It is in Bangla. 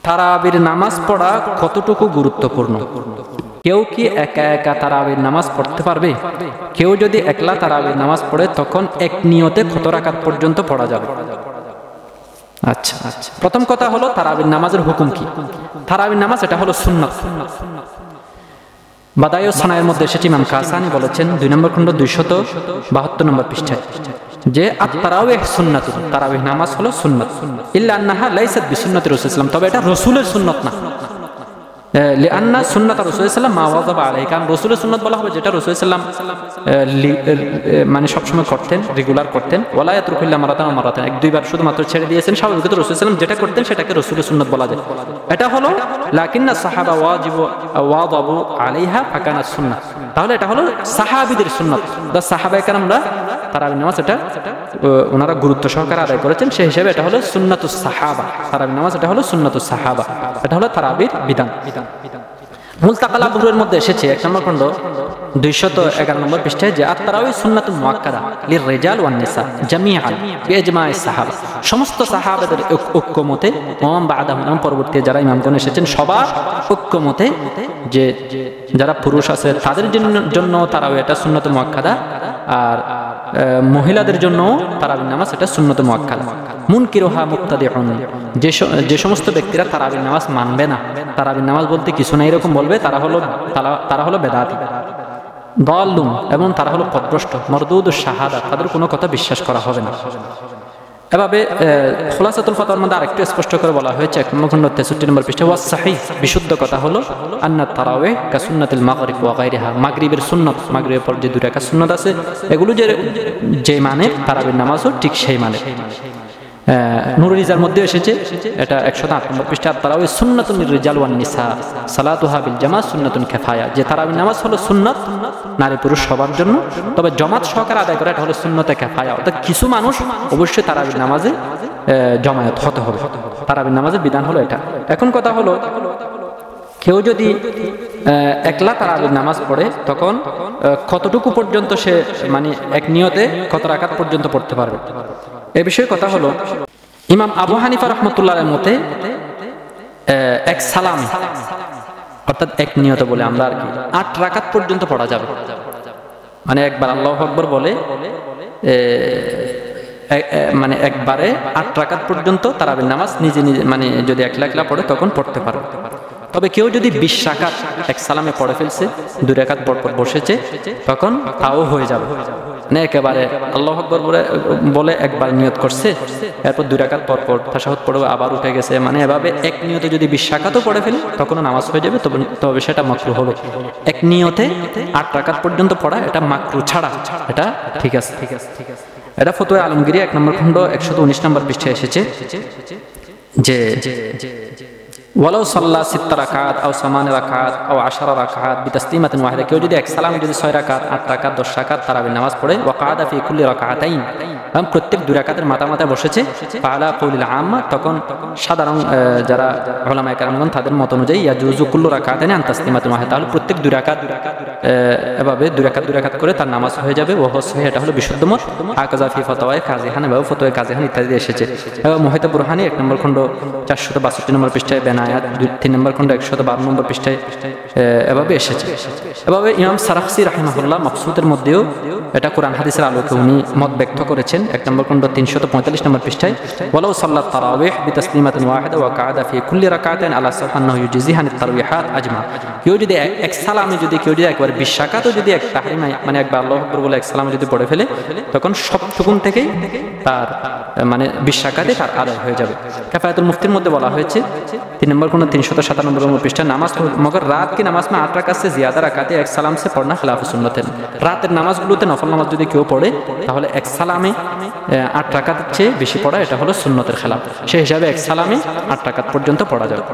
তারাবির নামাজ পড়া কতটুকু গুরুত্বপূর্ণ? কেউ কি একা একা তারাবির নামাজ পড়তে পারবে? কেউ যদি একলা তারাবির নামাজ পড়ে তখন এক নিয়তে কত রাকাত পর্যন্ত পড়া যাবে? আচ্ছা, প্রথম কথা হলো তারাবির নামাজের হুকুম কি? তারাবির নামাজ এটা হলো সুন্নাত। বাদায়ু সানায়ের মধ্যে এসেছে, ইমাম কাসানি বলেছেন 2 নম্বর খণ্ড 272 নম্বর পৃষ্ঠায় যে আত-তারাবিহ সুন্নাতুন, তারাবিহ নামাজ হলো সুন্নাত, ইল্লা আন্নাহা লাইসাত বিসুন্নতি রাসূল সাল্লাল্লাহু আলাইহি ওয়াসাল্লাম, তবে এটা রাসূলের সুন্নাত না। লিআন্না সুন্নাত রাসূল সাল্লাল্লাহু আলাইহি ওয়াসাল্লাম মা ওয়াজাবা আলাইহি, কারণ রাসূলের সুন্নাত বলা হবে যেটা রাসূল সাল্লাল্লাহু আলাইহি ওয়াসাল্লাম মানে সবসময় করতেন, রেগুলার করতেন। ওয়ালা ইয়াতরুকু ইল্লা মারাতান ওয়া মারাতান, এক দুইবার শুধুমাত্র ছেড়ে দিয়েছেন, স্বাভাবিকত রাসূল সাল্লাল্লাহু আলাইহি ওয়াসাল্লাম যেটা করতেন সেটাকে রাসূলের সুন্নাত বলা যায়। এটা হলো লাকিন্না সাহাবা ওয়াজাবু আলাইহা ফাকানাত সুন্নাহ, তাহলে এটা হলো সাহাবীদের সুন্নাত। সাহাবায়ে কেরামরা তারাবির নামাজ এটা ওনারা গুরুত্ব সহকারে আদায় করেছেন, সেই হিসেবে এটা হলো সুন্নাতুস সাহাবা। তারাবির নামাজ এটা হলো সুন্নাতুস সাহাবা, এটা হলো তারাবির বিধান। মুলতাকাল আবুরের মধ্যে এসেছে 1 নম্বর খণ্ড 211 নম্বর পৃষ্ঠায় যে আত-তারাওয়িহ সুন্নাতুন মুআক্কাদা লির-রিজাল ওয়ান-নিসা জামিআন বিইজমা'ইস সাহাবা, সমস্ত সাহাবাদের ঐক্যমতে, ওমান বা'দাহুম পরবর্তী যারা ইমামগণ এসেছেন সবার ঐক্যমতে যে যারা পুরুষ আছে তাদের জন্য তারাওয়িহ এটা সুন্নাতুল মুআক্কাদা, আর মহিলাদের জন্য তারাবির নামাজ এটা সুন্নাতুল মুআক্কাদা। মুনকিরুহা মুবতাদিউন, যে সমস্ত ব্যক্তিরা তারাবির নামাজ মানবে না, তারাবির নামাজ বলতে কিছু না এরকম বলবে, তারা হলো বেদাতি, দাল্লুন, এবং তারা হলো পথভ্রষ্ট, মরদুদুশ শাহাদা, তাদের কোনো কথা বিশ্বাস করা হবে না। এভাবে খুলাসাতুল ফাতওয়ার মধ্যে আরেকটু স্পষ্ট করে বলা হয়েছে 1 নম্বর খণ্ড 63 নম্বর পৃষ্ঠা, ওয়াস সাহিহ, বিশুদ্ধ কথা হলো আন্না তারাওয়িহ কা সুন্নাতুল মাগরিব ওয়া গায়রিহা, মাগরিবের সুন্নাত, মাগরিবের পর যে 2 রাকাত সুন্নাত আছে এগুলো যে মানে তারাবির নামাজও ঠিক সেই মানে। নূরুল ইজার মধ্যে এসেছে এটা 108 নম্বর পৃষ্ঠা, তারাবিহ সুন্নাতুন লির-রিজাল ওয়ান-নিসা সালাতুহা বিল জামাত সুন্নাতুন কিফায়া, যে তারাবির নামাজ হলো সুন্নাত নারী পুরুষ সবার জন্য, তবে জামাত সহকারে আদায় করা এটা হলো সুন্নতে কিফায়া, অর্থাৎ কিছু মানুষ অবশ্যই তারাবির নামাজে জমায়েত হতে হবে। তারাবির নামাজের বিধান হলো এটা। এখন কথা হলো কেউ যদি একলা তারাবির নামাজ পড়ে তখন কতটুকু পর্যন্ত সে মানে এক নিয়তে কত রাকাত পর্যন্ত পড়তে পারবে, এই বিষয়ে কথা হলো ইমাম আবু হানিফা রাহমাতুল্লাহর মতে এক সালামে, অর্থাৎ এক নিয়তে বলে আমরা আর কি 8 রাকাত পর্যন্ত পড়া যাবে, মানে একবার আল্লাহু আকবার বলে মানে একবারে 8 রাকাত পর্যন্ত তারাবির নামাজ নিজে মানে যদি একলা একলা পড়ে তখন পড়তে পারবে। তবে কেউ যদি 20 রাকাত এক সালামে পড়ে ফেলছে, 2 রাকাত পর পর বসেছে, তখন তাও হয়ে যাবে, মানে একেবারে আল্লাহু আকবার বলে একবার নিয়ত করছে, এরপর 2 রাকাত পর পর তাশাহুদ পড়ে আবার উঠে গেছে, মানে এভাবে এক নিয়তে যদি 20 রাকাতও পড়ে ফেলে তখন নামাজ হয়ে যাবে, তবে সেটা মাকরুহ হবে। এক নিয়তে 8 রাকাত পর্যন্ত পড়া এটা মাকরুহ ছাড়া, এটা ঠিক আছে। এটা ফতোয়া আলমগীরি 1 নম্বর খণ্ড 119 নম্বর পৃষ্ঠায় এসেছে যে ওয়ালাউ সাল্লা 6 রাকাত আও 8 রাকাত আও 10 রাকাত বিতাসলিমাতিন ওয়াহিদা, কেউ যদি এক সালামে যদি 6 রাকাত 8 রাকাত 10 রাকাত তারাবির নামাজ পড়ে, ওয়া কাদা ফি কুল্লি রাকাতাইন, এবং প্রত্যেক 2 রাকাতের মাথায় বসেছে, ফালা কওলিল আম্মা, তখন সাধারণ যারা উলামায়ে কেরামগণ তাদের মত অনুযায়ী ইয়াজুজু কুল্লু রাকাতাইন আন তাসলিমাতিন ওয়াহিদা, তাহলে প্রত্যেক 2 রাকাত এভাবে 2 রাকাত করে তার নামাজ হয়ে যাবে। ওয়া হুwa এটা হলো বিশুদ্ধ মত। হাকাযা ফি ফাতাওয়ায়ে কাযিহান, এবং ফতোয়া কাযিহান ইত্যাদি এসেছে। এবং মুহিতা বুরহানি 1 নম্বর খণ্ড 462 নম্বর পৃষ্ঠায়, বেনায়াত 3 নম্বর খণ্ড 112 নম্বর পৃষ্ঠায় এভাবে এসেছে। এভাবে ইমাম সারাখসি রাহিমাহুল্লাহ মাকসুদের মধ্যেও এটা কোরআন হাদিসের আলোকে উনি মত ব্যক্ত করেছেন 1 নম্বর খণ্ড 345 নম্বর পৃষ্ঠায়, ওয়ালাউ সাল্লাত তারাবিহ বিতাসলিমাতিন ওয়াহিদা ওয়া কাদা ফি কুল্লি রাকাতাইন আলা সাহান্নাহু ইউজিজিহান তারাবিহাত আজমা, কেউ যদি এক সালামে যদি কেউ যদি একবার 20 রাকাতও যদি এক তাহরিমা মানে একবার আল্লাহু আকবার বলে এক সালামে যদি পড়ে ফেলে তখন সবটুকুন থেকেই তার মানে 20 রাকাতে তার আদায় হয়ে যাবে। কিফায়াতুল মুফতির মধ্যে বলা হয়েছে 3 নম্বর খণ্ড 397 নম্বর পৃষ্ঠা, নামাজ মগর রাত কি নামাজ में 8 রাকাত से ज्यादा রাকাতে এক সালাম से पढ़ना खिलाफ सुन्नत है। রাতের নামাজগুলোতে নফল নামাজ যদি কেউ পড়ে তাহলে এক সালামে 8 রাকাতের চেয়ে বেশি পড়া এটা হলো সুন্নতের খেলাফ, সেই হিসাবে এক সালামে 8 রাকাত পর্যন্ত পড়া যাবে।